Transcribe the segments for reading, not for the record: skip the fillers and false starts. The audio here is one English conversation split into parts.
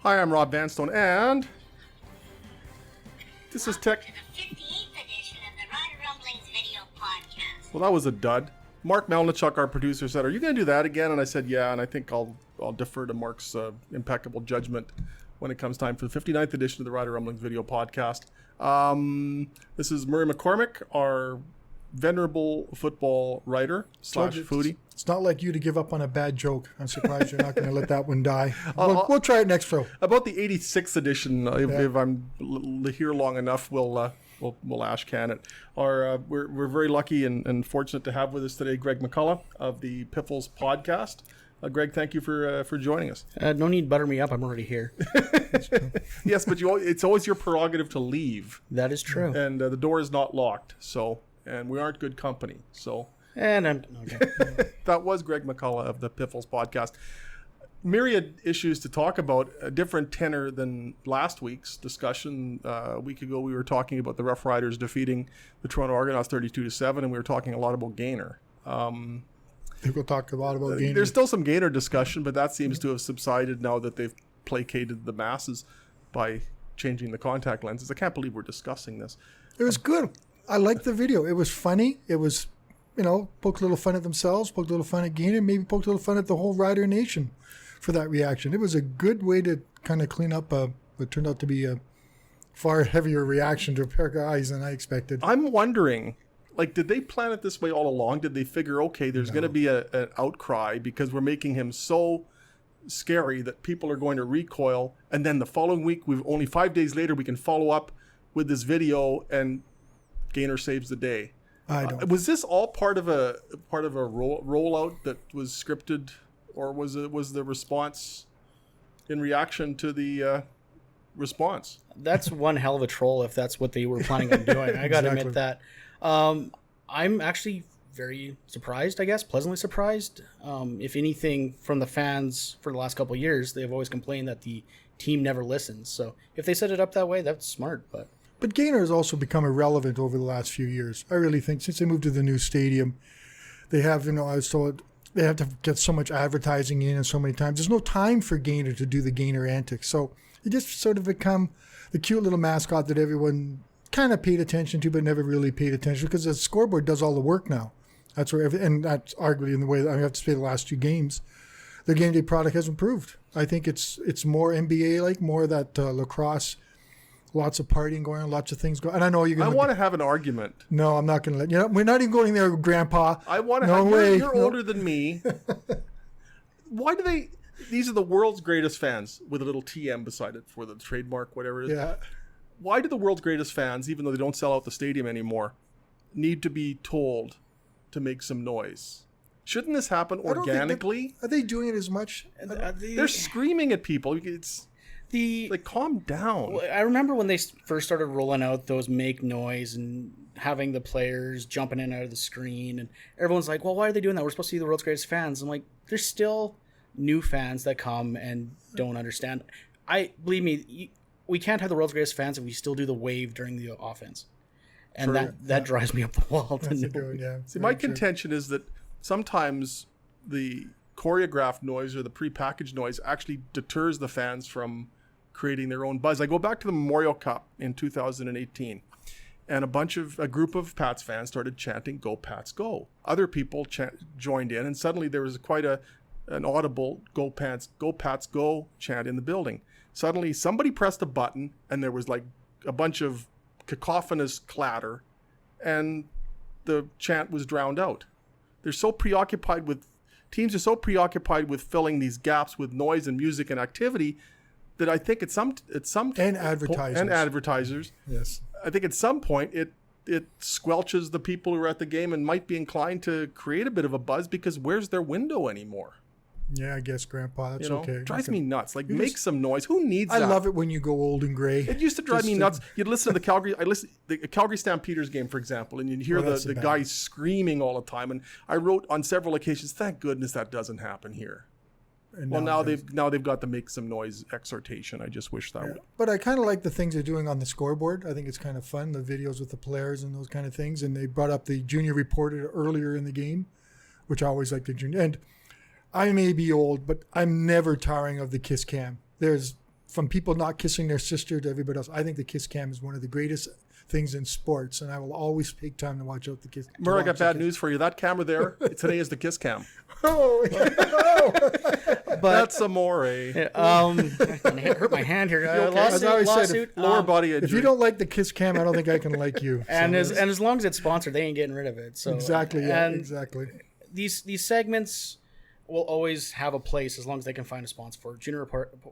Hi, I'm Rob Vanstone, and this is Tech. To the 58th edition of the Rumblings video podcast. Well, that was a dud. Mark Melnichuk, our producer, said, "Are you going to do that again?" And I said, "Yeah." And I think I'll defer to Mark's impeccable judgment when it comes time for the 59th edition of the Rider Rumblings video podcast. This is Murray McCormick, our venerable football writer / foodie. It's not like you to give up on a bad joke. I'm surprised you're not going to let that one die. We'll try it next show. About the 86th edition, if I'm here long enough, we'll ash can it. We're very lucky and fortunate to have with us today Greg McCullough of the Piffles podcast. Greg, thank you for joining us. No need to butter me up. I'm already here. Yes, but it's always your prerogative to leave. That is true. And the door is not locked, and we aren't good company. So. And I'm okay. That was Greg McCullough of the Piffles podcast. Myriad issues to talk about, a different tenor than last week's discussion. A week ago, we were talking about the Rough Riders defeating the Toronto Argonauts 32-7, and we were talking a lot about Gaynor. People talk a lot about Gaynor. There's still some Gaynor discussion, but that seems to have subsided now that they've placated the masses by changing the contact lenses. I can't believe we're discussing this. It was good. I liked the video. It was funny. It was, poked a little fun at themselves, poked a little fun at Gaynor, maybe poked a little fun at the whole Rider Nation for that reaction. It was a good way to kind of clean up what turned out to be a far heavier reaction to a pair of guys than I expected. I'm wondering, did they plan it this way all along? Did they figure, okay, there's going to be an outcry because we're making him so scary that people are going to recoil, and then the following week, only 5 days later, we can follow up with this video and Gaynor saves the day. I don't. Was this all part of a rollout that was scripted, or was the response in reaction to the response? That's one hell of a troll if that's what they were planning on doing. I got to admit that. I'm actually very surprised, I guess, pleasantly surprised. If anything, from the fans for the last couple of years, they've always complained that the team never listens. So if they set it up that way, that's smart, But Gaynor has also become irrelevant over the last few years. I really think since they moved to the new stadium, they have, I was told, they have to get so much advertising in and so many times. There's no time for Gaynor to do the Gaynor antics. So it just sort of become the cute little mascot that everyone kind of paid attention to but never really paid attention because the scoreboard does all the work now. That's where, and that's arguably in the way that I have to say the last two games, the Gameday product has improved. I think it's more NBA-like, more that lacrosse. Lots of partying going on, lots of things going on. And I know you're going to... I want to have an argument. No, I'm not going to let you. We're not even going there, Grandpa. I want to have... You're older than me. Why do they... These are the world's greatest fans with a little TM beside it for the trademark, whatever it is. Yeah. Why do the world's greatest fans, even though they don't sell out the stadium anymore, need to be told to make some noise? Shouldn't this happen organically? Are they doing it as much? They're screaming at people. It's... calm down. Well, I remember when they first started rolling out those make noise and having the players jumping in and out of the screen, and everyone's like, well, why are they doing that? We're supposed to be the world's greatest fans. I'm like, there's still new fans that come and don't understand. Believe me, we can't have the world's greatest fans if we still do the wave during the offense. And that drives me up the wall. See, my contention is that sometimes the choreographed noise or the prepackaged noise actually deters the fans from creating their own buzz. I go back to the Memorial Cup in 2018, and a group of Pats fans started chanting "Go Pats Go." Other people joined in, and suddenly there was quite an audible "Go Pats Go" chant in the building. Suddenly, somebody pressed a button, and there was a bunch of cacophonous clatter, and the chant was drowned out. Teams are so preoccupied with filling these gaps with noise and music and activity that I think at some and advertisers. Yes, I think at some point it squelches the people who are at the game and might be inclined to create a bit of a buzz because where's their window anymore? Yeah, I guess, Grandpa, that's okay. Drives me nuts. Make some noise. Who needs that? I love it when you go old and gray. It used to drive me nuts. You'd listen to the Calgary Stampeders game, for example, and you'd hear the guys screaming all the time. And I wrote on several occasions, thank goodness that doesn't happen here. And now they've got the make some noise exhortation. I just wish that would. But I kind of like the things they're doing on the scoreboard. I think it's kind of fun, the videos with the players and those kind of things. And they brought up the junior reporter earlier in the game, which I always like the junior. And I may be old, but I'm never tiring of the kiss cam. There's from people not kissing their sister to everybody else, I think the kiss cam is one of the greatest things in sports, and I will always take time to watch out the kiss. Murray, I got bad news for you. That camera there today is the kiss cam. Oh, But That's amore. I hurt my hand here. okay? As I always said, Lower body injury. if you don't like the kiss cam, I don't think I can like you. And So as long as it's sponsored, they ain't getting rid of it. So exactly, yeah, and exactly. These segments will always have a place as long as they can find a sponsor for it. Junior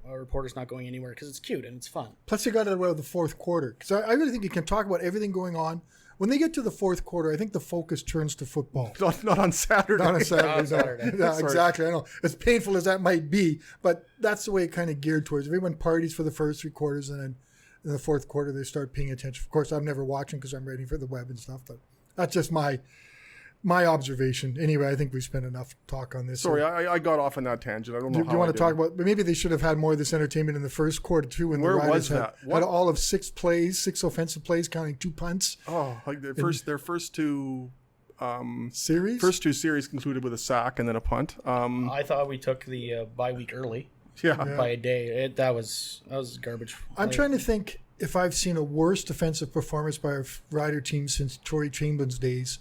Reporter's not going anywhere because it's cute and it's fun. Plus, you got it out of the fourth quarter, because I really think you can talk about everything going on. When they get to the fourth quarter, I think the focus turns to football. Not on Saturday. Not on Saturday. Not on Saturday. Yeah, Sorry. exactly. I know. As painful as that might be, but that's the way it kind of geared towards. Everyone parties for the first 3 quarters, and then in the fourth quarter, they start paying attention. Of course, I'm never watching because I'm waiting for the web and stuff, but that's just my observation. Anyway, I think we spent enough talk on this. Sorry, I got off on that tangent. I don't know Do how you want I to talk did. about? But maybe they should have had more of this entertainment in the first quarter too. When Where the Riders was that? had all of 6 plays, 6 offensive plays, counting 2 punts. Oh, like their first two Series. first 2 series concluded with a sack and then a punt. I thought we took the bye week early Yeah. by a day. That was garbage. I'm trying to think if I've seen a worse defensive performance by a Rider team since Torrey Chamblin's days.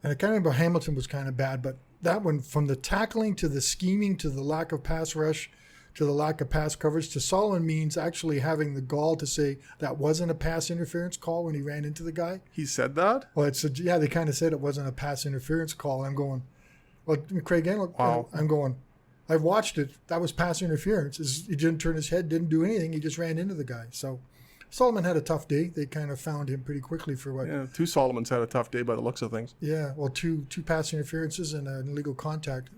And I kind of remember Hamilton was kind of bad, but that one, from the tackling to the scheming to the lack of pass rush to the lack of pass coverage to Solomon Means actually having the gall to say that wasn't a pass interference call when he ran into the guy. He said that? Well, yeah, they kind of said it wasn't a pass interference call. I'm going, well, Craig, Wow. I'm going, I've watched it. That was pass interference. He didn't turn his head, didn't do anything. He just ran into the guy. So Solomon had a tough day. They kind of found him pretty quickly for what? Yeah, 2 Solomons had a tough day by the looks of things. Yeah, well, two pass interferences and an illegal contact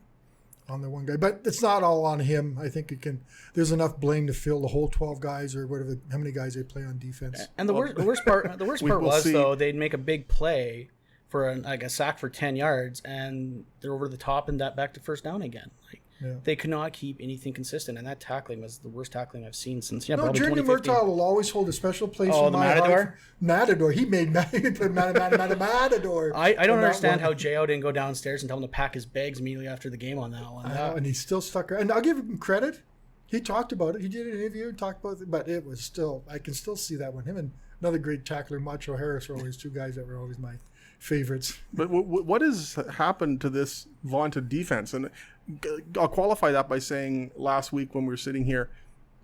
on the one guy. But it's not all on him. I think there's enough blame to fill the whole 12 guys or whatever, how many guys they play on defense. And the worst part will was see. though they'd make a big play for a sack for 10 yards and they're over the top and that back to first down again. Yeah. They could not keep anything consistent, and that tackling was the worst tackling I've seen since No, probably Jeremy 2015. Murtaugh will always hold a special place Oh, in the my Matador? heart. Matador. He put Matador. I don't on that understand one. how J.O. didn't go downstairs and tell him to pack his bags immediately after the game on that one. I know, and he still stuck around. And I'll give him credit. He talked about it. He did an interview and talked about it, but it was still, I can still see that one. Him and another great tackler, Macho Harris, were always 2 guys that were always my favorites. But what has happened to this vaunted defense? And I'll qualify that by saying last week when we were sitting here,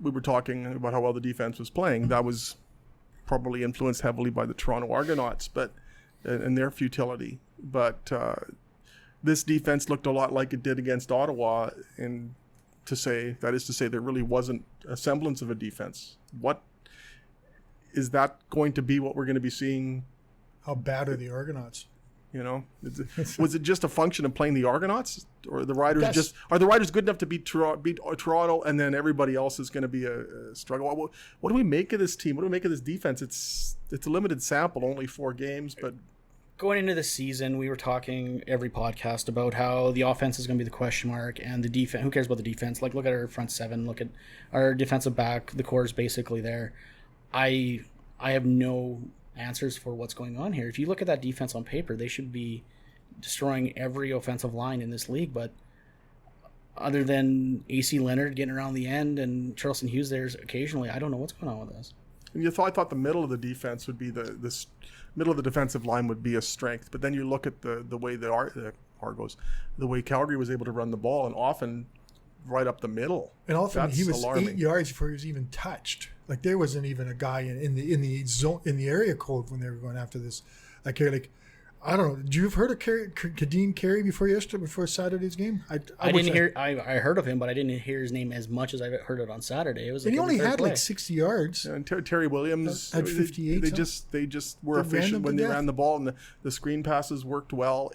we were talking about how well the defense was playing. That was probably influenced heavily by the Toronto Argonauts, but and their futility. But this defense looked a lot like it did against Ottawa, and that is to say there really wasn't a semblance of a defense. What is that going to be? What we're going to be seeing? How bad are the Argonauts? You know, was it just a function of playing the Argonauts, or the Riders are the Riders good enough to beat Toronto, and then everybody else is going to be a struggle? What do we make of this team? What do we make of this defense? It's a limited sample, only 4 games, but Going into the season, we were talking every podcast about how the offense is going to be the question mark, and the defense. Who cares about the defense? Like, look at our front 7. Look at our defensive back. The core is basically there. I have no answers for what's going on here. If you look at that defense on paper, they should be destroying every offensive line in this league, but other than AC Leonard getting around the end and Charleston Hughes there occasionally, I don't know what's going on with us. and I thought the middle of the defense would be this middle of the defensive line would be a strength, but then you look at the way the Argos, the way Calgary was able to run the ball, and often right up the middle. And often he was alarming. 8 yards before he was even touched. Like, there wasn't even a guy in the zone, in the area code when they were going after this. I don't know. Did you have heard of Kadeem Carey before Saturday's game? I didn't hear. I heard of him, but I didn't hear his name as much as I heard it on Saturday. It was. And he only had play. like 60 yards. And Terry Williams Had 58 They something. just were They ran efficient them when to they death. ran the ball, and the screen passes worked well.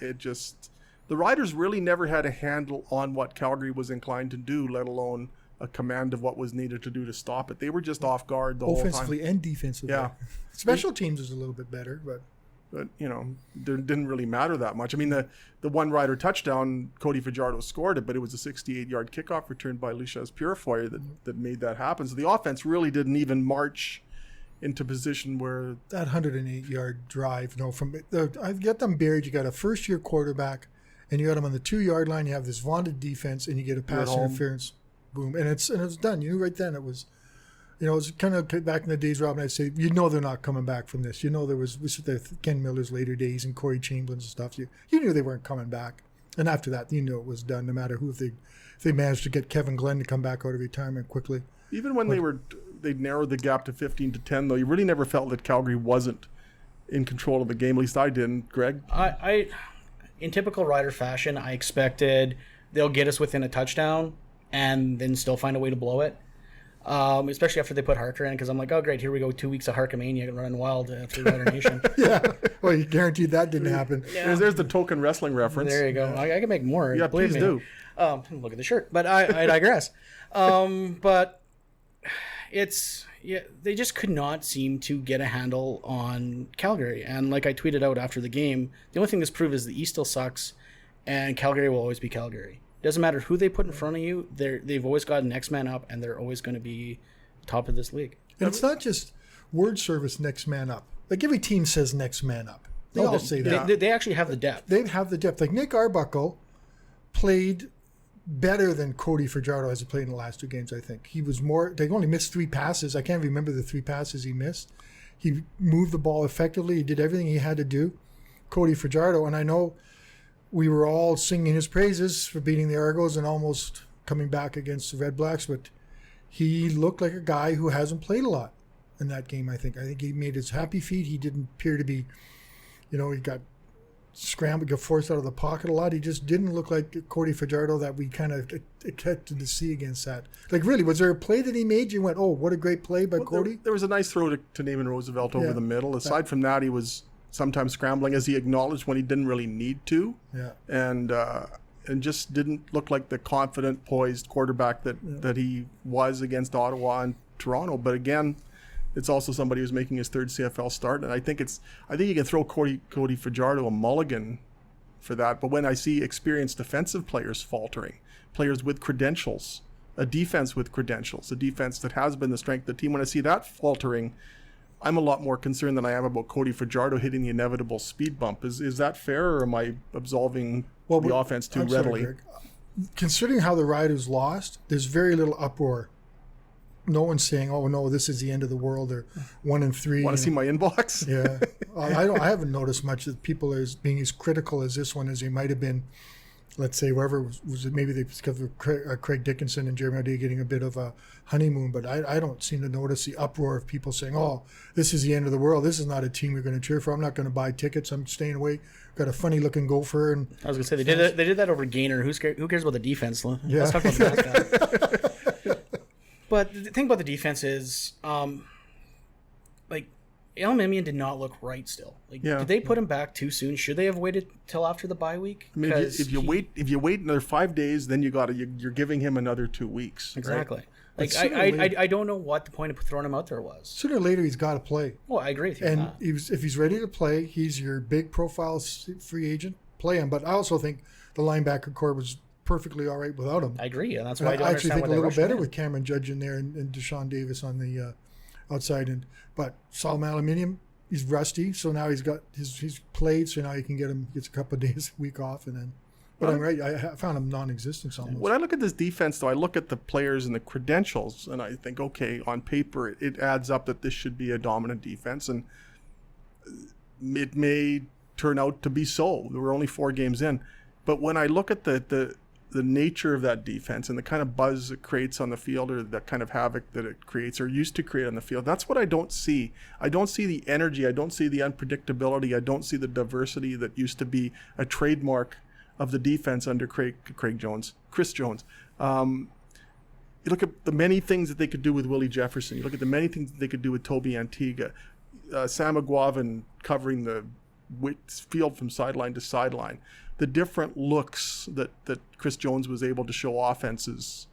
The Riders really never had a handle on what Calgary was inclined to do, let alone a command of what was needed to do to stop it. They were just off guard the Offensively whole time. and defensively. Yeah. Special teams is a little bit better, but But it didn't really matter that much. I mean, the one Rider touchdown, Cody Fajardo scored it, but it was a 68-yard kickoff return by Lichas Purifoy that made that happen. So the offense really didn't even march into position where that 108-yard drive, I get them buried. You got a first-year quarterback, and you got him on the 2-yard line. You have this vaunted defense, and you get a pass home. interference, boom, and it's done. You knew right then it was You know, it's kind of back in the days, Robin, I'd say, you know they're not coming back from this. You know we sit there, Ken Miller's later days and Corey Chamberlain's and stuff. You knew they weren't coming back. And after that, you knew it was done, no matter who, if they managed to get Kevin Glenn to come back out of retirement quickly. Even when they narrowed the gap to 15-10, though, you really never felt that Calgary wasn't in control of the game. At least I didn't. Greg? I in typical Rider fashion, I expected they'll get us within a touchdown and then still find a way to blow it. Especially after they put Harker in, because I'm like, oh great, here we go, 2 weeks of Harkamania running wild after Rider Nation. Yeah, well, you guaranteed that didn't happen. Yeah. There's the token wrestling reference. There you go. I can make more. Yeah, please do. Look at the shirt, but I digress. But they just could not seem to get a handle on Calgary. And like I tweeted out after the game, the only thing this proved is the East still sucks, and Calgary will always be Calgary. Doesn't matter who they put in front of you, they've always got next man up, and they're always going to be top of this league. And it's not just word service next man up. Like every team says next man up. They all say that. They actually have the depth. They have the depth. Like Nick Arbuckle played better than Cody Fajardo has played in the last 2 games, I think. He was more, they only missed 3 passes. I can't remember the 3 passes he missed. He moved the ball effectively. He did everything he had to do. Cody Fajardo, and I know we were all singing his praises for beating the Argos and almost coming back against the Red Blacks, but he looked like a guy who hasn't played a lot in that game, I think. I think he made his happy feet. He didn't appear to be, he got scrambled, got forced out of the pocket a lot. He just didn't look like Cody Fajardo that we kind of expected to see against that. Like, really, was there a play that he made? You went, oh, what a great play by Cody? There was a nice throw to Naaman Roosevelt over the middle. Aside from that, he was sometimes scrambling, as he acknowledged, when he didn't really need to. Yeah. And just didn't look like the confident, poised quarterback that he was against Ottawa and Toronto. But again, it's also somebody who's making his 3rd CFL start, and I think you can throw Cody Fajardo a mulligan for that. But when I see experienced defensive players faltering, players with credentials, a defense with credentials, a defense that has been the strength of the team, when I see that faltering, I'm a lot more concerned than I am about Cody Fajardo hitting the inevitable speed bump. Is that fair, or am I absolving the offense too readily? Sorry, considering how the Riders lost, there's very little uproar. No one's saying, "Oh no, this is the end of the world," or 1-3. Want to see my inbox? Yeah, I haven't noticed much that people are being as critical as this one as they might have been. Let's say wherever was it, maybe they because of Craig Dickinson and Jeremy O'Day getting a bit of a honeymoon, but I don't seem to notice the uproar of people saying, "Oh, this is the end of the world. This is not a team we're going to cheer for. I'm not going to buy tickets. I'm staying away." Got a funny looking Gopher, and I was going to say they did that over Gainer. Who cares about the defense? Yeah. Let's talk about that. But the thing about the defense is, like, Elmemian did not look right still. Like, did they put him back too soon? Should they have waited till after the bye week? I mean, if you wait another 5 days, then you're giving him another 2 weeks. Exactly. Right? Like, I don't know what the point of throwing him out there was. Sooner or later, he's got to play. Well, I agree with you. And if he's ready to play, he's your big profile free agent. Play him. But I also think the linebacker core was perfectly all right without him. I agree, and that's why I actually think a little better with Cameron Judge in there and Deshaun Davis on the outside end. But Solomon Aluminium, he's rusty, so now he's played, so now he can gets a couple of days, week off, and then. But I'm right. I found him non-existent almost. When I look at this defense, though, I look at the players and the credentials, and I think, okay, on paper, it adds up that this should be a dominant defense, and it may turn out to be so. We're only 4 games in, but when I look at the nature of that defense and the kind of buzz it creates on the field, or that kind of havoc that it creates or used to create on the field, that's what I don't see. I don't see the energy. I don't see the unpredictability. I don't see the diversity that used to be a trademark of the defense under Chris Jones. You look at the many things that they could do with Willie Jefferson. You look at the many things that they could do with Toby Antigua. Sam Aguavin covering the field from sideline to sideline. The different looks that Chris Jones was able to show offenses,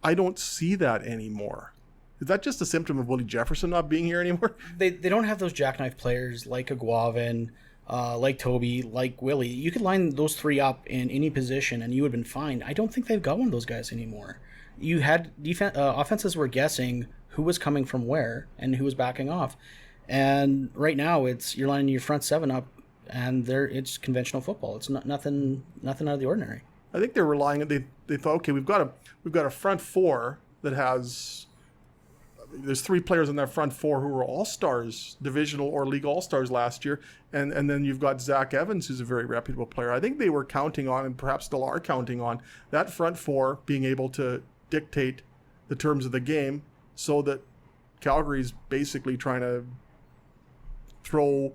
I don't see that anymore. Is that just a symptom of Willie Jefferson not being here anymore? They don't have those jackknife players like Aguavin, like Toby, like Willie. You could line those 3 up in any position and you would have been fine. I don't think they've got one of those guys anymore. You had offenses were guessing who was coming from where and who was backing off. And right now you're lining your front 7 up, and it's conventional football. It's nothing out of the ordinary. I think they're relying. They thought, okay, we've got a front 4 that has there's 3 players in that front 4 who were all-stars, divisional or league all-stars last year. And then you've got Zach Evans, who's a very reputable player. I think they were counting on, and perhaps still are counting on, that front 4 being able to dictate the terms of the game so that Calgary's basically trying to throw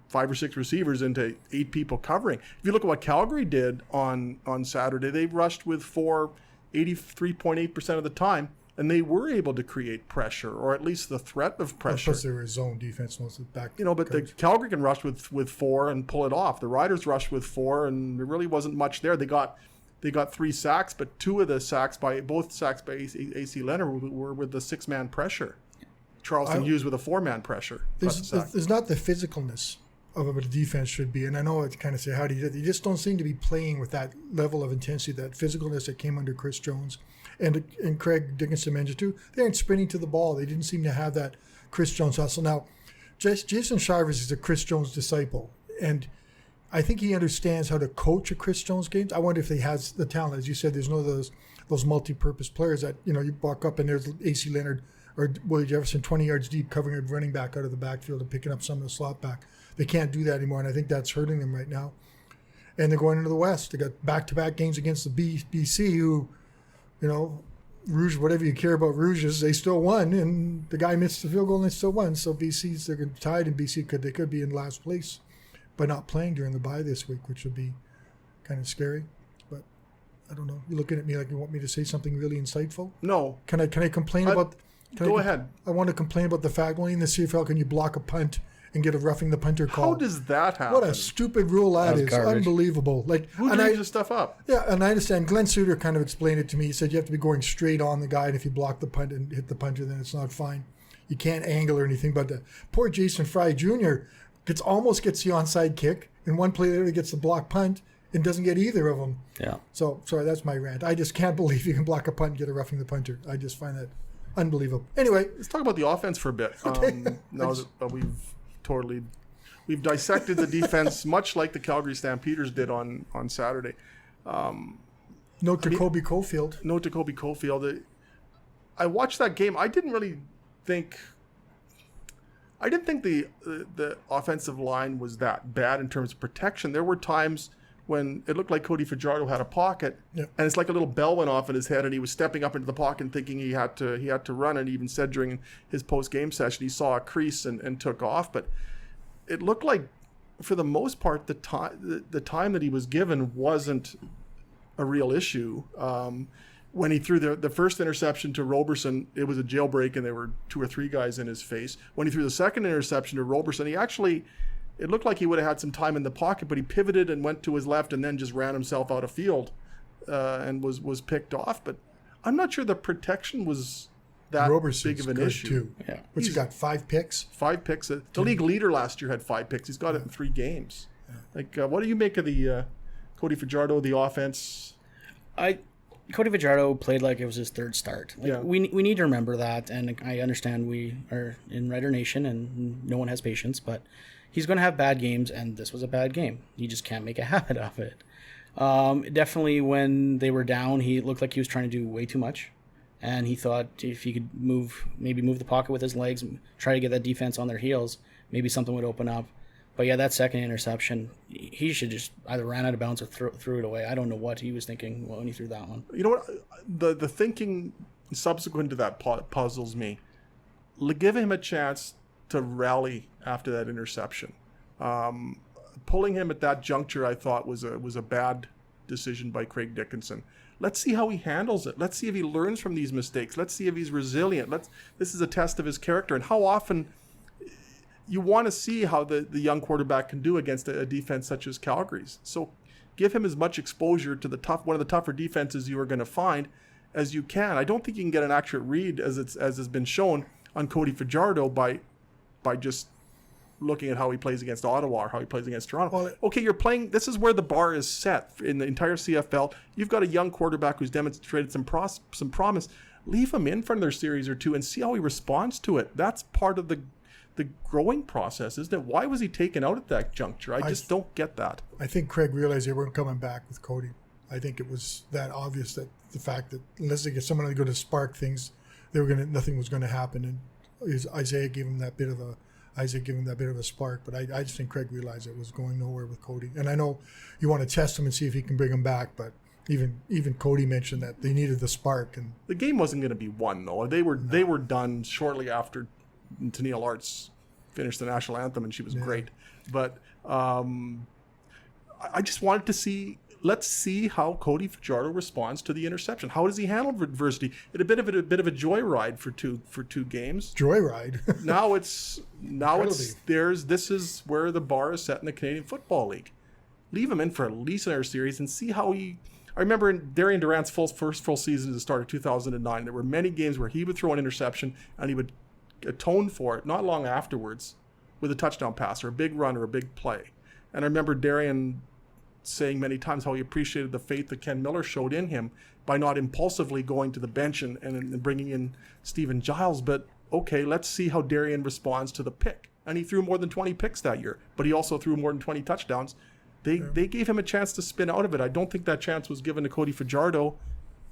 5 or 6 receivers into 8 people covering. If you look at what Calgary did on Saturday, they rushed with 4 83.8% of the time, and they were able to create pressure, or at least the threat of pressure. Plus, they were zone defense most of the back. But the Calgary can rush with 4 and pull it off. The Riders rushed with 4, and there really wasn't much there. They got 3 sacks, but 2 of the sacks by AC Leonard were with the 6-man pressure. Charleston Hughes with a 4-man pressure. There's not the physicalness of what a defense should be, and I know it's kind of say how do you do it. They just don't seem to be playing with that level of intensity, that physicalness that came under Chris Jones. And Craig Dickinson mentioned too, they aren't sprinting to the ball. They didn't seem to have that Chris Jones hustle. Now, Jason Shivers is a Chris Jones disciple, and I think he understands how to coach a Chris Jones game. I wonder if he has the talent. As you said, there's no those multi-purpose players that, you walk up and there's AC Leonard or Willie Jefferson 20 yards deep covering a running back out of the backfield and picking up some of the slot back. They can't do that anymore, and I think that's hurting them right now. And they're going into the West. They got back-to-back games against the BC, who, Rouge, whatever you care about Rouges, they still won, and the guy missed the field goal and they still won. So they're tied, and BC could be in last place by not playing during the bye this week, which would be kind of scary. But I don't know. You're looking at me like you want me to say something really insightful? No. Can I complain about? Go ahead. I want to complain about the fact only in the CFL can you block a punt and get a roughing the punter call. How does that happen? What a stupid rule that is. Garbage. Unbelievable. Who dreams this stuff up? Yeah, and I understand. Glenn Suter kind of explained it to me. He said you have to be going straight on the guy, and if you block the punt and hit the punter, then it's not fine. You can't angle or anything. But poor Jason Fry Jr. almost gets the onside kick, and one play later gets the block punt and doesn't get either of them. Yeah. So, sorry, that's my rant. I just can't believe you can block a punt and get a roughing the punter. I just find that unbelievable. Anyway. Let's talk about the offense for a bit. Okay. Now that we've dissected the defense much like the Calgary Stampeders did on Saturday. Note to Kobe Caulfield. I watched that game. I didn't think the offensive line was that bad in terms of protection. There were times when it looked like Cody Fajardo had a pocket, and it's like a little bell went off in his head, and he was stepping up into the pocket and thinking he had to run. And he even said during his post-game session he saw a crease and took off. But it looked like, for the most part, the time that he was given wasn't a real issue. When he threw the first interception to Roberson, it was a jailbreak, and there were 2 or 3 guys in his face. When he threw the second interception to Roberson, it looked like he would have had some time in the pocket, but he pivoted and went to his left and then just ran himself out of field and was picked off. But I'm not sure the protection was that big of an issue. Too. Yeah. What's he got, 5 picks? 5 picks. The league leader last year had 5 picks. He's got it in 3 games. Yeah. What do you make of the Cody Fajardo, the offense? Cody Fajardo played like it was his 3rd start. We need to remember that, and I understand we are in Rider Nation and no one has patience, but he's going to have bad games, and this was a bad game. You just can't make a habit of it. Definitely when they were down, he looked like he was trying to do way too much, and he thought if he could move the pocket with his legs and try to get that defense on their heels, maybe something would open up. But yeah, that second interception, he should just either ran out of bounds or threw it away. I don't know what he was thinking when he threw that one. You know what? The thinking subsequent to that puzzles me. Give him a chance to rally after that interception. Pulling him at that juncture, I thought was a bad decision by Craig Dickinson. Let's see how he handles it. Let's see if he learns from these mistakes. Let's see if he's resilient. This is a test of his character, and how often you want to see how the young quarterback can do against a defense such as Calgary's. So give him as much exposure to one of the tougher defenses you are going to find as you can. I don't think you can get an accurate read as has been shown on Cody Fajardo by just looking at how he plays against Ottawa or how he plays against Toronto. Well, okay, you're playing. This is where the bar is set in the entire CFL. You've got a young quarterback who's demonstrated some promise. Leave him in for another series or 2 and see how he responds to it. That's part of the growing process, isn't it? Why was he taken out at that juncture? I just don't get that. I think Craig realized they weren't coming back with Cody. I think it was that obvious that the fact that unless they get someone going to spark things, nothing was gonna happen, and Isaiah gave him that bit of a spark. But I just think Craig realized it was going nowhere with Cody. And I know you want to test him and see if he can bring him back, but even Cody mentioned that they needed the spark. And the game wasn't going to be won, though. They were done shortly after Tennille Arts finished the national anthem, and she was great. But I just wanted to see. Let's see how Cody Fajardo responds to the interception. How does he handle adversity? It's a bit of a joyride for two games. Joyride. This is where the bar is set in the Canadian Football League. Leave him in for at least another series and see how he. I remember in Darian Durant's first full season at the start of 2009, there were many games where he would throw an interception and he would atone for it not long afterwards with a touchdown pass or a big run or a big play. And I remember Darian saying many times how he appreciated the faith that Ken Miller showed in him by not impulsively going to the bench and bringing in Stephen Giles. But okay, let's see how Darian responds to the pick. And he threw more than 20 picks that year, but he also threw more than 20 touchdowns. They gave him a chance to spin out of it. I don't think that chance was given to Cody Fajardo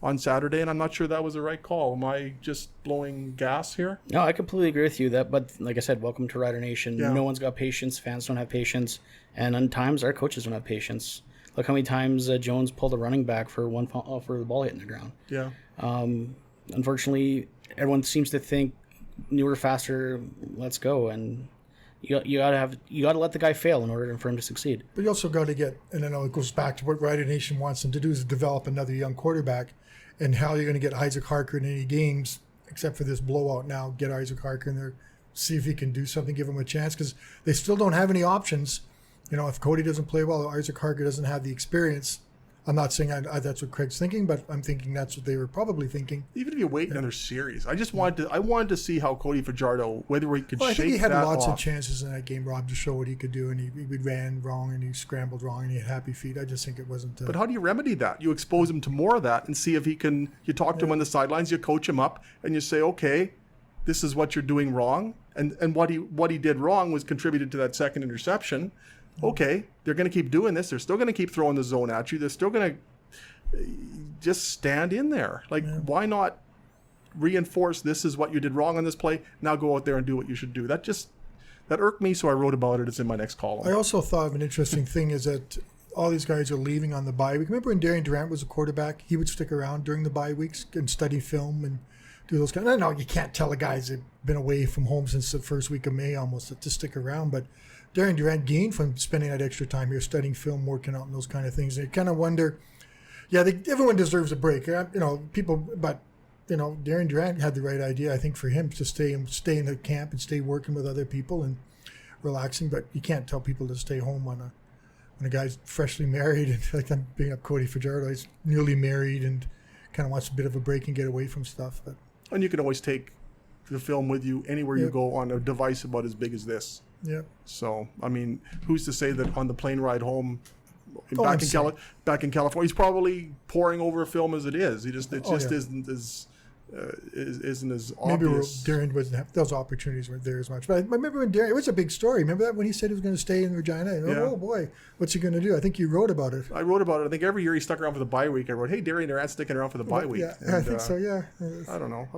on Saturday, and I'm not sure that was the right call. Am I just blowing gas here? No, I completely agree with you. But like I said, welcome to Rider Nation. Yeah. No one's got patience. Fans don't have patience, and at times our coaches don't have patience. Look how many times Jones pulled a running back for the ball hitting the ground. Yeah. Unfortunately, everyone seems to think newer, faster. Let's go, and you gotta let the guy fail in order for him to succeed. But you also got to get, and I know it goes back to what Rider Nation wants them to do, is develop another young quarterback. And how you're going to get Isaac Harker in any games, except for this blowout now, get Isaac Harker in there, see if he can do something, give him a chance, because they still don't have any options. You know, if Cody doesn't play well, Isaac Harker doesn't have the experience. I'm not saying that's what Craig's thinking, but I'm thinking that's what they were probably thinking. Even if you wait another series, I wanted to see how Cody Fajardo, whether he could shake that off. I think he had lots of chances in that game, Rob, to show what he could do, and he ran wrong, and he scrambled wrong, and he had happy feet. I just think it wasn't... But how do you remedy that? You expose him to more of that and see if he can... You talk to him on the sidelines, you coach him up, and you say, okay, this is what you're doing wrong, and what he did wrong was contributed to that second interception. Okay, they're going to keep doing this. They're still going to keep throwing the zone at you. They're still going to... just stand in there. Why not reinforce this is what you did wrong on this play? Now go out there and do what you should do. That irked me, so I wrote about it. It's in my next column. I also thought of an interesting thing is that all these guys are leaving on the bye week. Remember when Darian Durant was a quarterback? He would stick around during the bye weeks and study film and do those kind of... I know you can't tell the guys that have been away from home since the first week of May almost to stick around, but Darian Durant gained from spending that extra time here studying film, working out and those kind of things. And you kind of wonder... Yeah, everyone deserves a break. But Darian Durant had the right idea, I think, for him to stay in the camp and stay working with other people and relaxing. But you can't tell people to stay home when a guy's freshly married. And like I'm bringing up Cody Fajardo, he's newly married and kind of wants a bit of a break and get away from stuff. And you can always take the film with you anywhere you go on a device about as big as this. Yeah. So, I mean, who's to say that on the plane ride home, back in California, he's probably poring over a film as it is. Isn't as obvious. Maybe Darren wasn't have those opportunities weren't there as much. But I remember when Darren, it was a big story. Remember that when he said he was going to stay in Regina? Oh boy, what's he going to do? I think you wrote about it. I wrote about it. I think every year he stuck around for the bye week. I wrote, "Hey, Darian Durant's sticking around for the bye week." Yeah, and, I think so. Yeah. I don't know.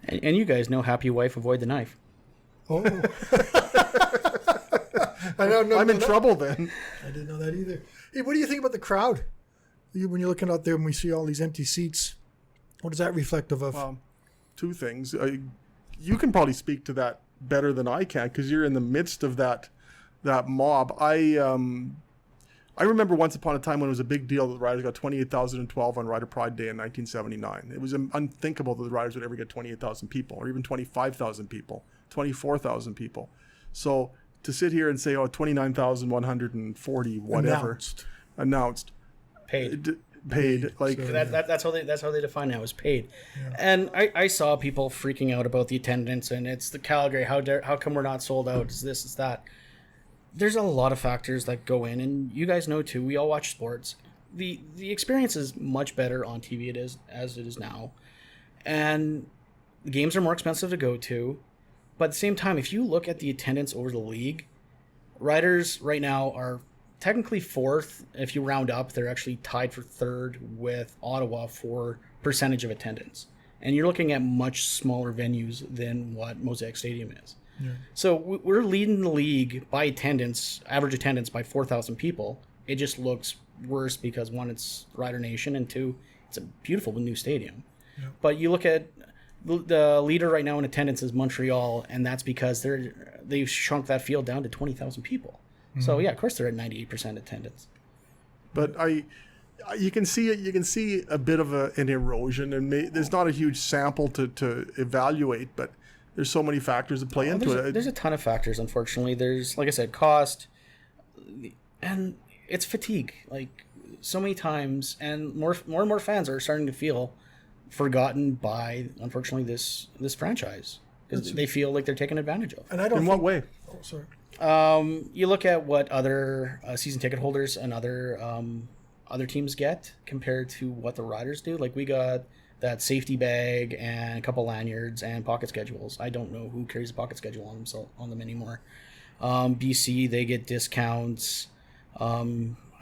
And you guys know, happy wife, avoid the knife. Oh. I'm in trouble then. I didn't know that either. Hey, what do you think about the crowd? When you're looking out there and we see all these empty seats, what is that reflective of? Two things. You can probably speak to that better than I can because you're in the midst of that mob. I remember once upon a time when it was a big deal that the Riders got 28,012 on Rider Pride Day in 1979. It was unthinkable that the Riders would ever get 28,000 people or even 25,000 people, 24,000 people. So to sit here and say, 29,140, whatever, announced, paid, like so that's how they define it. It was paid, and I saw people freaking out about the attendance, and it's the Calgary. How come we're not sold out? Is this? Is that? There's a lot of factors that go in, and you guys know too. We all watch sports. The experience is much better on TV as it is now, and the games are more expensive to go to. But at the same time, if you look at the attendance over the league, Riders right now are technically fourth. If you round up, they're actually tied for third with Ottawa for percentage of attendance. and you're looking at much smaller venues than what Mosaic Stadium is. Yeah. So we're leading the league by attendance, average attendance by 4,000 people. It just looks worse because one, it's Rider Nation, and two, it's a beautiful new stadium. Yeah. But you look at the leader right now in attendance is Montreal, and that's because they've shrunk that field down to 20,000 people. Mm-hmm. So yeah, of course they're at 98% attendance. But you can see it. You can see a bit of an erosion, and there's not a huge sample to evaluate, but there's so many factors that play into it. There's a ton of factors, unfortunately. There's, like I said, cost, and it's fatigue. Like, so many times, and more and more fans are starting to feel forgotten by, unfortunately, this franchise, because they feel like they're taken advantage of. And I don't. In what way? Oh, sorry. You look at what other season ticket holders and other teams get compared to what the Riders do. Like, we got that safety bag and a couple lanyards and pocket schedules. I don't know who carries a pocket schedule on them anymore. BC, they get discounts. I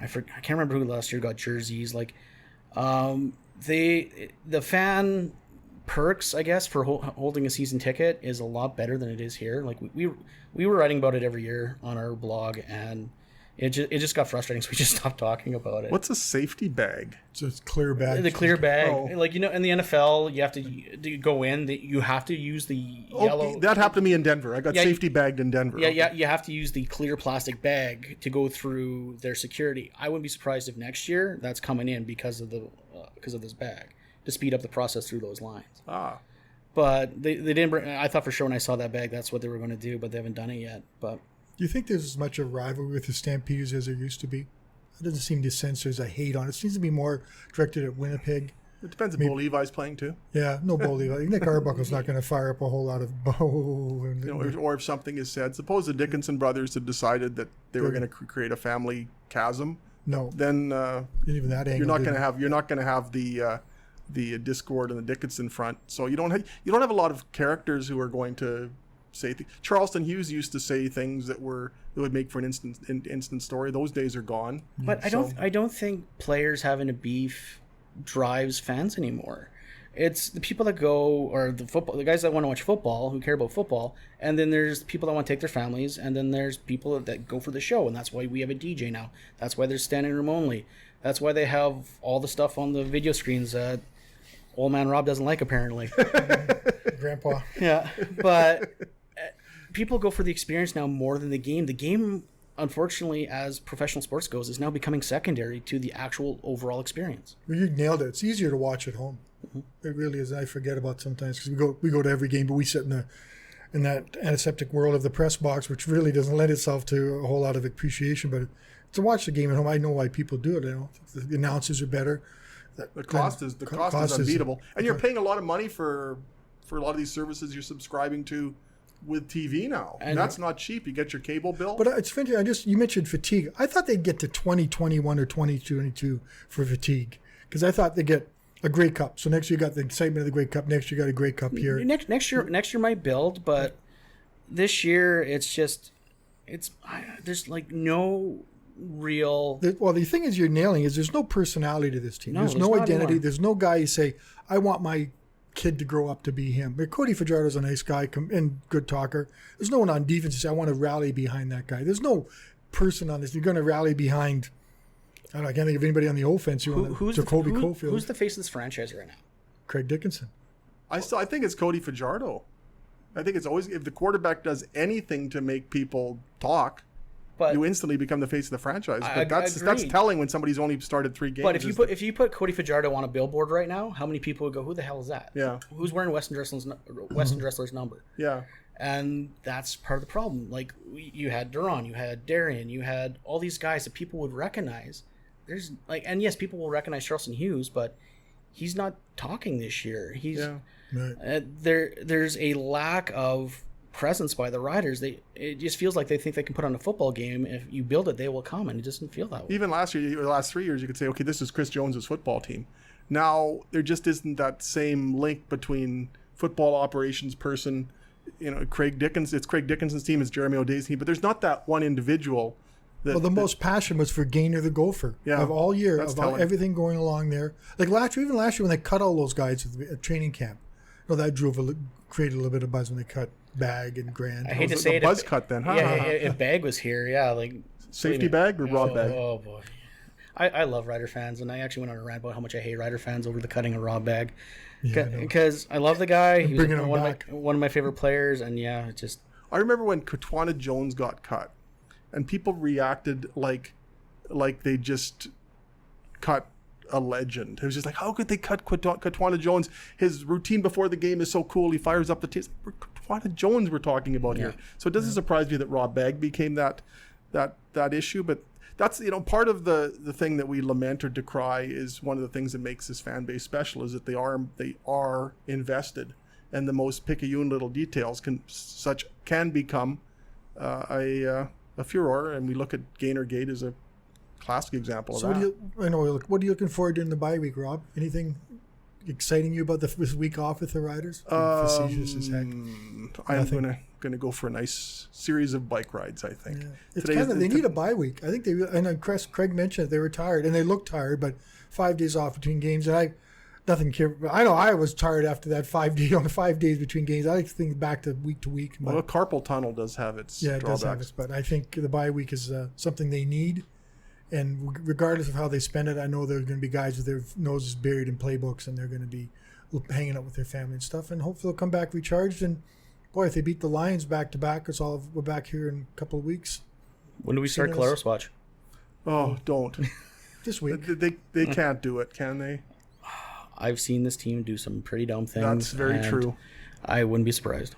can't remember who last year got jerseys. Like, the fan perks, I guess, for holding a season ticket is a lot better than it is here. Like, we were writing about it every year on our blog, and it just got frustrating, so we just stopped talking about it. What's a safety bag? It's a clear bag. The clear bag. Oh. Like, in the NFL, you have to go in. You have to use the yellow. That happened to me in Denver. I got safety bagged in Denver. Yeah, you have to use the clear plastic bag to go through their security. I wouldn't be surprised if next year that's coming in because of this bag to speed up the process through those lines. But they didn't. I thought for sure when I saw that bag that's what they were going to do, but they haven't done it yet. But do you think there's as much a rivalry with the Stampeders as there used to be? It doesn't seem to sense there's a hate on it. It seems to be more directed at Winnipeg. It depends if Bo Levi's playing too. Yeah, no Bo Levi. Nick Arbuckle's not going to fire up a whole lot of Bo. Or if something is said, suppose the Dickinson brothers had decided that they were going to create a family chasm. No. Then even that angle, you're not going to have the discord in the Dickinson front. So you don't have a lot of characters who are going to say things. Charleston Hughes used to say things that would make for an instant story. Those days are gone. But I don't think players having a beef drives fans anymore. It's the people that go, or the guys that want to watch football, who care about football, and then there's people that want to take their families, and then there's people that go for the show, and that's why we have a DJ now. That's why there's standing room only. That's why they have all the stuff on the video screens that old man Rob doesn't like, apparently. Grandpa. Yeah, but people go for the experience now more than the game. The game, unfortunately, as professional sports goes, is now becoming secondary to the actual overall experience. Well, you nailed it. It's easier to watch at home. Mm-hmm. It really is. I forget about sometimes because we go to every game, but we sit in that antiseptic world of the press box, which really doesn't lend itself to a whole lot of appreciation. But to watch the game at home, I know why people do it. The announcers are better. The cost is unbeatable, and you're paying a lot of money for a lot of these services you're subscribing to with TV now, and that's not cheap. You get your cable bill. But it's interesting. You mentioned fatigue. I thought they'd get to 2021 or 2022 for fatigue because I thought they'd get a Grey Cup. So next year you got the excitement of the Grey Cup. Next year you got a Grey Cup here. Next year might build, but this year there's like no real. Well, the thing is you're nailing is there's no personality to this team. No, there's no identity. Anymore. There's no guy you say I want my kid to grow up to be him. But Cody Fajardo's a nice guy and good talker. There's no one on defense who says I want to rally behind that guy. There's no person on this. You're going to rally behind. I can't think of anybody on the offense who's Jacoby Cofield. Who's the face of this franchise right now? Craig Dickinson. I think it's Cody Fajardo. I think it's always if the quarterback does anything to make people talk, but you instantly become the face of the franchise. But that's telling when somebody's only started 3 games. But if you put Cody Fajardo on a billboard right now, how many people would go, "Who the hell is that?" Yeah. Who's wearing Weston Dressler's number? Yeah. And that's part of the problem. Like you had Duran, you had Darian, you had all these guys that people would recognize. There's and yes, people will recognize Charleston Hughes, but he's not talking this year. There's a lack of presence by the Riders. It just feels like they think they can put on a football game. If you build it, they will come, and it doesn't feel that way. Even last year, or the last 3 years, you could say, okay, this is Chris Jones's football team. Now there just isn't that same link between football operations person, Craig Dickinson. It's Craig Dickinson's team, it's Jeremy O'Day's team, but there's not that one individual. The most passion was for Gaynor the Gopher of all year, about everything going along there. Like even last year when they cut all those guys at training camp, No, that created a little bit of buzz when they cut Bag and Grant. I hate to Was say a it. buzz if, cut then, huh? Yeah, if Bag was here, yeah, like Safety Bag or Rob Bag? Oh boy, I love Rider fans, and I actually went on a rant about how much I hate Rider fans over the cutting of Rob Bag, because I love the guy. He was one of my favorite players, and yeah, it just. I remember when Katwana Jones got cut, and people reacted like they just cut a legend. It was just like, how could they cut Katwana Jones? His routine before the game is so cool. He fires up the team. Katwana Jones we're talking about here. So it doesn't surprise me that Rob Bag became that issue. But that's, part of the thing that we lament or decry is one of the things that makes this fan base special is that they are invested, and the most picayune little details can become a furor. And we look at Gainergate as a classic example of that. What are you looking forward to in the bye week, Rob? Anything exciting you about this week off with the Riders? Facetious as heck. I'm gonna go for a nice series of bike rides. I think they need a bye week. I think Craig mentioned they were tired and they looked tired, but 5 days off between games, and I know I was tired after that 5 days between games. I like to think back to week. Well, a carpal tunnel does have its drawbacks. It does have its, but I think the bye week is something they need. And regardless of how they spend it, I know there are going to be guys with their noses buried in playbooks, and they're going to be hanging out with their family and stuff. And hopefully they'll come back recharged. And boy, if they beat the Lions back to back, we're back here in a couple of weeks. When do we start Claros Watch? Oh, don't. This week. They can't do it, can they? I've seen this team do some pretty dumb things. That's very true. I wouldn't be surprised.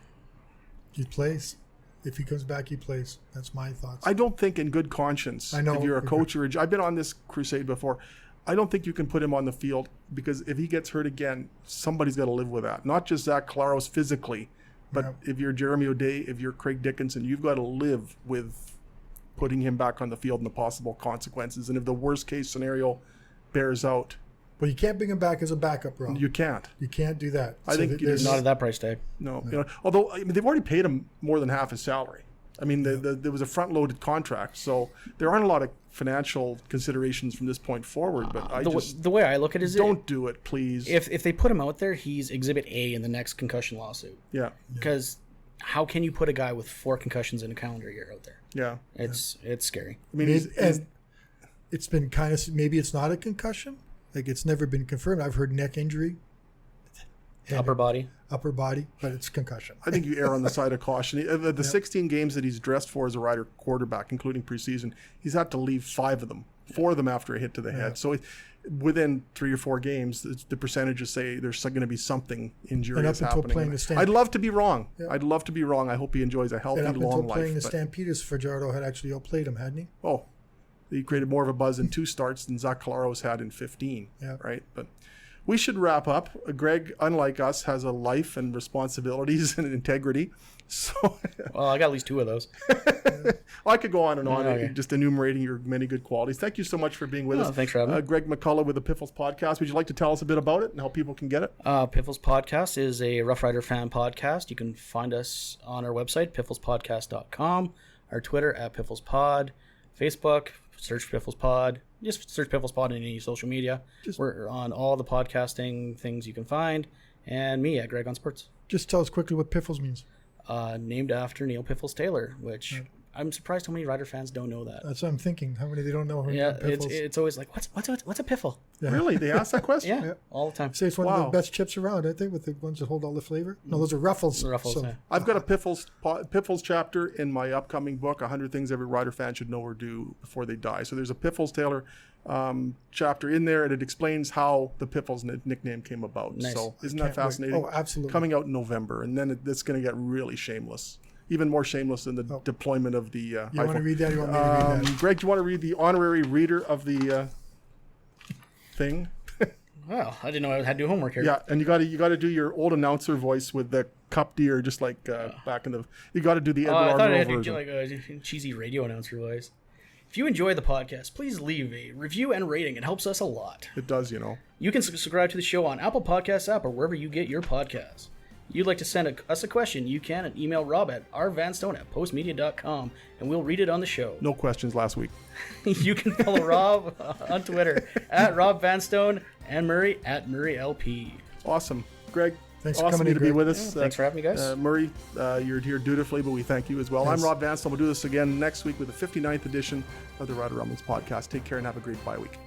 He plays. If he comes back, he plays. That's my thoughts. I don't think in good conscience, I know, if you're a coach I've been on this crusade before, I don't think you can put him on the field, because if he gets hurt again, somebody's got to live with that. Not just Zach Claros physically, but if you're Jeremy O'Day, if you're Craig Dickinson, you've got to live with putting him back on the field and the possible consequences. And if the worst case scenario bears out. Well, you can't bring him back as a backup, Rob. You can't. You can't do that. I think there's not at that price tag. No. Although they've already paid him more than half his salary. I mean, there was a front-loaded contract, so there aren't a lot of financial considerations from this point forward. But the way I look at it is, don't do it, please. If they put him out there, he's Exhibit A in the next concussion lawsuit. Yeah. Because how can you put a guy with 4 concussions in a calendar year out there? Yeah. It's scary. I mean, it's been kind of, maybe it's not a concussion. Like, it's never been confirmed. I've heard neck injury. Upper body, but it's concussion. I think you err on the side of caution. The 16 games that he's dressed for as a Rider quarterback, including preseason, he's had to leave 5 of them, 4 of them after a hit to the head. So within 3 or 4 games, the percentages say there's going to be something injurious happening. I'd love to be wrong. I'd love to be wrong. I hope he enjoys a healthy, long life. And up until playing the Stampeders, Fajardo had actually outplayed him, hadn't he? Oh, he created more of a buzz in 2 starts than Zach Claros had in 15. Yeah. Right? But we should wrap up. Greg, unlike us, has a life and responsibilities and integrity. So, well, I got at least 2 of those. Well, I could go on and on, just enumerating your many good qualities. Thank you so much for being with us. Thanks for having me. Greg McCullough with the Piffles Podcast. Would you like to tell us a bit about it and how people can get it? Piffles Podcast is a Rough Rider fan podcast. You can find us on our website, pifflespodcast.com, our Twitter @PifflesPod, Facebook, search Piffles Pod. Just search Piffles Pod in any social media. We're on all the podcasting things you can find. And me Greg on Sports. Just tell us quickly what Piffles means. Named after Neil Piffles Taylor, which I'm surprised how many Rider fans don't know that. That's what I'm thinking. How many they don't know? Yeah, it's always like, what's a piffle? Yeah. Really? They ask that question? Yeah, all the time. Say it's one of the best chips around, aren't they? With the ones that hold all the flavor. No, those are Ruffles. Yeah. I've got a Piffles chapter in my upcoming book, 100 Things Every Rider Fan Should Know or Do Before They Die. So there's a Piffles Taylor chapter in there, and it explains how the Piffles nickname came about. Nice. So isn't that fascinating? Oh, absolutely. Coming out in November, and then it's going to get really shameless. Even more shameless than the deployment of the you want to read that? You want me to read that? Greg, do you want to read the honorary reader of the thing? Well, I didn't know I had to do homework here. Yeah, and you got to do your old announcer voice with the cup deer, just like back in the. You got to do the Edward I R. thought I Murrow had to version. do like a cheesy radio announcer voice. If you enjoy the podcast, please leave a review and rating. It helps us a lot. It does, you know. You can subscribe to the show on Apple Podcasts app or wherever you get your podcasts. You'd like to send us a question, you can and email Rob at rvanstone@postmedia.com, and we'll read it on the show. No questions last week. You can follow Rob on Twitter @RobVanstone and Murray @MurrayLP. Awesome. Greg, Thanks for awesome coming in, to be Greg. with us. Thanks for having me, guys. Murray, you're here dutifully, but we thank you as well. Yes. I'm Rob Vanston. We'll do this again next week with the 59th edition of the Rider Rumblings podcast. Take care and have a great bye week.